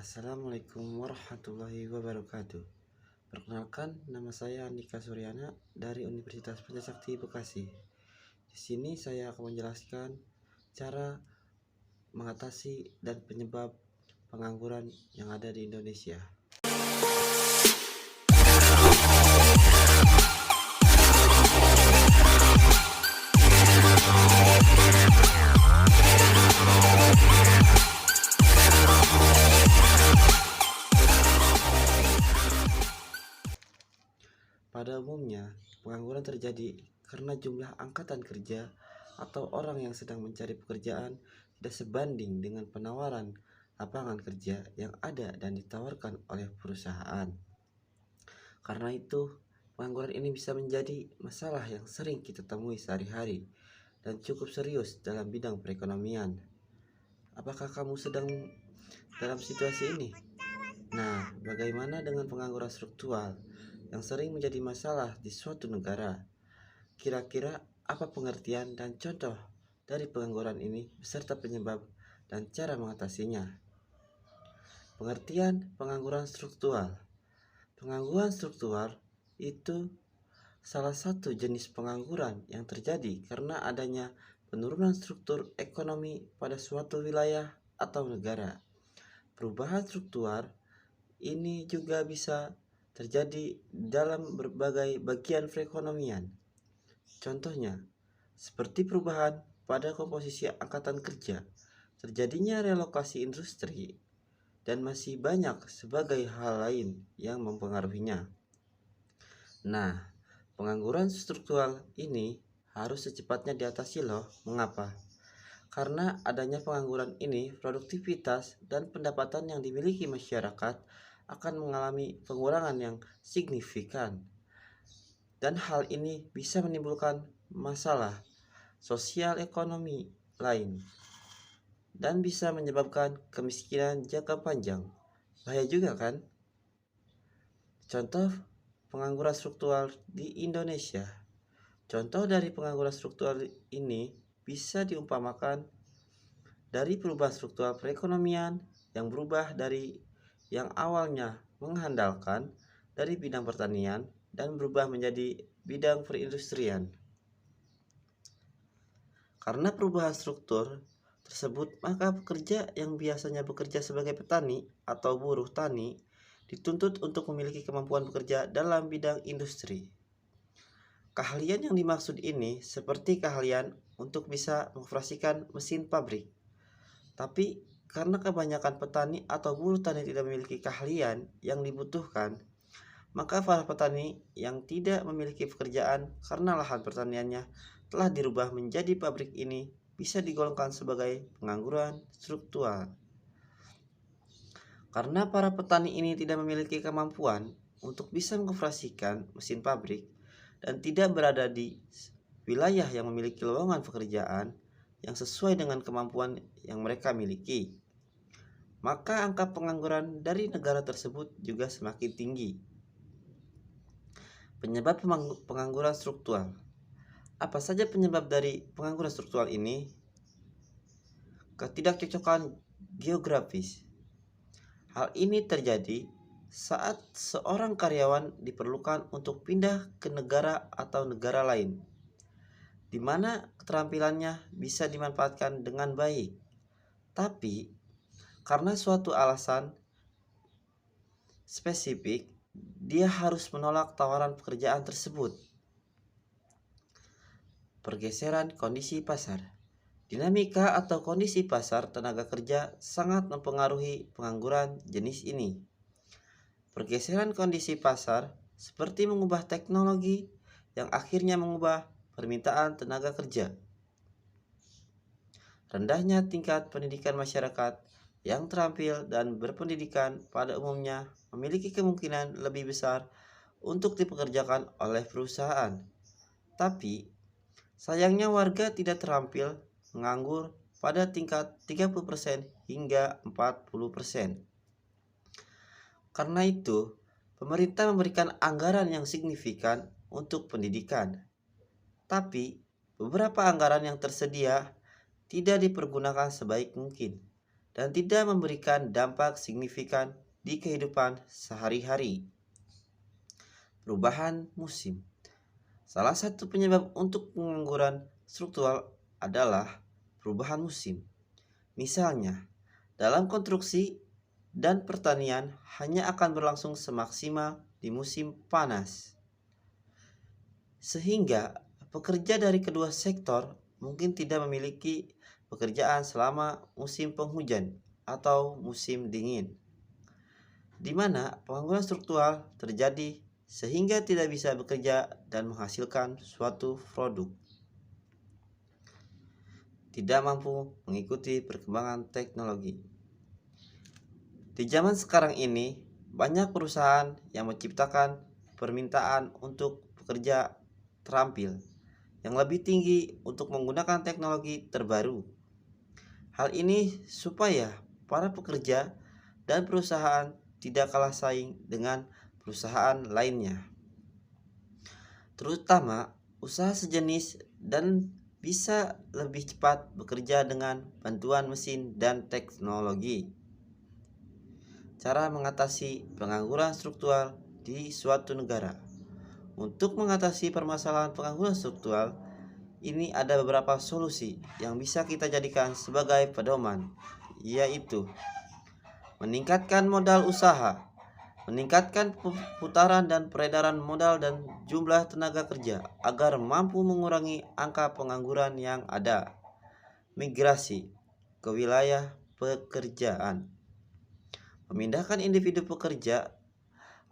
Assalamualaikum warahmatullahi wabarakatuh. Perkenalkan, nama saya Andika Suryana dari Universitas Pancasakti Bekasi. Di sini saya akan menjelaskan cara mengatasi dan penyebab pengangguran yang ada di Indonesia. Pada umumnya, pengangguran terjadi karena jumlah angkatan kerja atau orang yang sedang mencari pekerjaan tidak sebanding dengan penawaran lapangan kerja yang ada dan ditawarkan oleh perusahaan. Karena itu, pengangguran ini bisa menjadi masalah yang sering kita temui sehari-hari dan cukup serius dalam bidang perekonomian. Apakah kamu sedang dalam situasi ini? Nah, bagaimana dengan pengangguran struktural yang sering menjadi masalah di suatu negara? Kira-kira apa pengertian dan contoh dari pengangguran ini beserta penyebab dan cara mengatasinya? Pengertian pengangguran struktural. Pengangguran struktural itu salah satu jenis pengangguran yang terjadi karena adanya penurunan struktur ekonomi pada suatu wilayah atau negara. Perubahan struktural ini juga bisa terjadi dalam berbagai bagian perekonomian. Contohnya, seperti perubahan pada komposisi angkatan kerja, terjadinya relokasi industri, dan masih banyak sebagai hal lain yang mempengaruhinya. Nah, pengangguran struktural ini harus secepatnya diatasi loh. Mengapa? Karena adanya pengangguran ini, produktivitas dan pendapatan yang dimiliki masyarakat akan mengalami pengurangan yang signifikan. Dan hal ini bisa menimbulkan masalah sosial ekonomi lain dan bisa menyebabkan kemiskinan jangka panjang. Bahaya juga kan? Contoh pengangguran struktural di Indonesia. Contoh dari pengangguran struktural ini bisa diumpamakan dari perubahan struktural perekonomian yang berubah dari yang awalnya mengandalkan dari bidang pertanian dan berubah menjadi bidang perindustrian. Karena perubahan struktur tersebut, maka pekerja yang biasanya bekerja sebagai petani atau buruh tani dituntut untuk memiliki kemampuan bekerja dalam bidang industri. Keahlian yang dimaksud ini seperti keahlian untuk bisa mengoperasikan mesin pabrik. Tapi karena kebanyakan petani atau buruh tani tidak memiliki keahlian yang dibutuhkan, maka para petani yang tidak memiliki pekerjaan karena lahan pertaniannya telah dirubah menjadi pabrik ini bisa digolongkan sebagai pengangguran struktural. Karena para petani ini tidak memiliki kemampuan untuk bisa mengoperasikan mesin pabrik dan tidak berada di wilayah yang memiliki lowongan pekerjaan yang sesuai dengan kemampuan yang mereka miliki, maka angka pengangguran dari negara tersebut juga semakin tinggi. Penyebab pengangguran struktural. Apa saja penyebab dari pengangguran struktural ini? Ketidakcocokan geografis. Hal ini terjadi saat seorang karyawan diperlukan untuk pindah ke negara atau negara lain, di mana keterampilannya bisa dimanfaatkan dengan baik. Tapi karena suatu alasan spesifik, dia harus menolak tawaran pekerjaan tersebut. Pergeseran kondisi pasar. Dinamika atau kondisi pasar tenaga kerja sangat mempengaruhi pengangguran jenis ini. Pergeseran kondisi pasar seperti mengubah teknologi yang akhirnya mengubah permintaan tenaga kerja. Rendahnya tingkat pendidikan masyarakat yang terampil dan berpendidikan pada umumnya memiliki kemungkinan lebih besar untuk dipekerjakan oleh perusahaan. Tapi sayangnya warga tidak terampil menganggur pada tingkat 30% hingga 40%. Karena itu, pemerintah memberikan anggaran yang signifikan untuk pendidikan. Tapi beberapa anggaran yang tersedia tidak dipergunakan sebaik mungkin dan tidak memberikan dampak signifikan di kehidupan sehari-hari. Perubahan musim. Salah satu penyebab untuk pengangguran struktural adalah perubahan musim. Misalnya, dalam konstruksi dan pertanian hanya akan berlangsung semaksimal di musim panas. Sehingga pekerja dari kedua sektor mungkin tidak memiliki pekerjaan selama musim penghujan atau musim dingin, di mana pengangguran struktural terjadi sehingga tidak bisa bekerja dan menghasilkan suatu produk. Tidak mampu mengikuti perkembangan teknologi. Di zaman sekarang ini, banyak perusahaan yang menciptakan permintaan untuk pekerja terampil yang lebih tinggi untuk menggunakan teknologi terbaru. Hal ini supaya para pekerja dan perusahaan tidak kalah saing dengan perusahaan lainnya, terutama usaha sejenis, dan bisa lebih cepat bekerja dengan bantuan mesin dan teknologi. Cara mengatasi pengangguran struktural di suatu negara. Untuk mengatasi permasalahan pengangguran struktural, ini ada beberapa solusi yang bisa kita jadikan sebagai pedoman, yaitu meningkatkan modal usaha, meningkatkan putaran dan peredaran modal dan jumlah tenaga kerja agar mampu mengurangi angka pengangguran yang ada. Migrasi ke wilayah pekerjaan. Memindahkan individu pekerja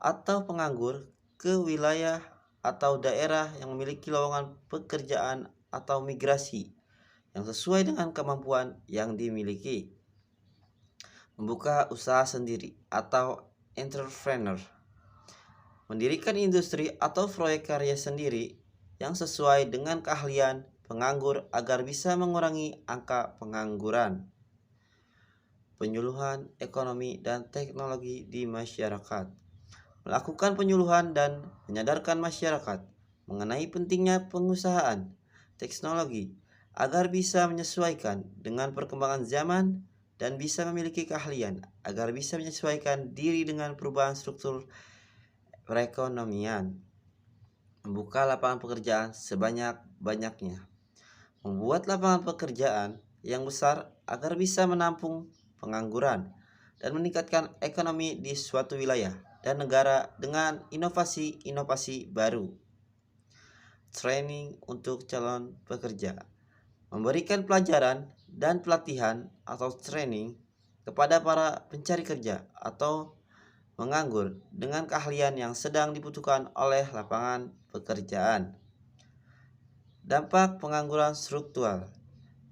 atau penganggur ke wilayah atau daerah yang memiliki lowongan pekerjaan atau migrasi yang sesuai dengan kemampuan yang dimiliki. Membuka usaha sendiri atau entrepreneur. Mendirikan industri atau proyek karya sendiri yang sesuai dengan keahlian penganggur agar bisa mengurangi angka pengangguran. Penyuluhan ekonomi dan teknologi di masyarakat. Melakukan penyuluhan dan menyadarkan masyarakat mengenai pentingnya pengusahaan teknologi agar bisa menyesuaikan dengan perkembangan zaman dan bisa memiliki keahlian agar bisa menyesuaikan diri dengan perubahan struktur perekonomian. Membuka lapangan pekerjaan sebanyak-banyaknya. Membuat lapangan pekerjaan yang besar agar bisa menampung pengangguran dan meningkatkan ekonomi di suatu wilayah dan negara dengan inovasi-inovasi baru. Training untuk calon pekerja. Memberikan pelajaran dan pelatihan atau training kepada para pencari kerja atau menganggur dengan keahlian yang sedang dibutuhkan oleh lapangan pekerjaan. Dampak pengangguran struktural.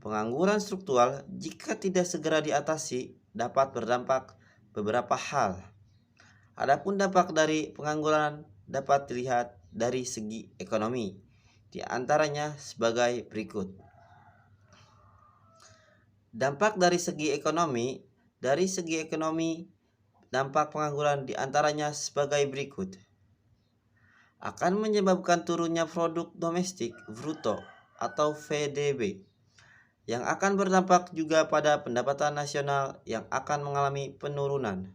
Pengangguran struktural jika tidak segera diatasi dapat berdampak beberapa hal. Adapun dampak dari pengangguran dapat dilihat dari segi ekonomi, di antaranya sebagai berikut. Dampak dari segi ekonomi, dampak pengangguran di antaranya sebagai berikut. Akan menyebabkan turunnya produk domestik bruto atau PDB, yang akan berdampak juga pada pendapatan nasional yang akan mengalami penurunan.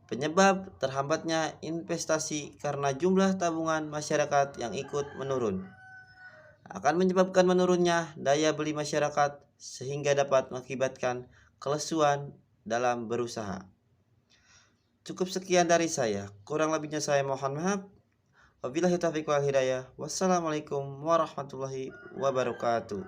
Penyebab terhambatnya investasi karena jumlah tabungan masyarakat yang ikut menurun akan menyebabkan menurunnya daya beli masyarakat sehingga dapat mengakibatkan kelesuan dalam berusaha. Cukup sekian dari saya, kurang lebihnya saya mohon maaf. Wabillahi taufiq wal hidayah. Wassalamualaikum warahmatullahi wabarakatuh.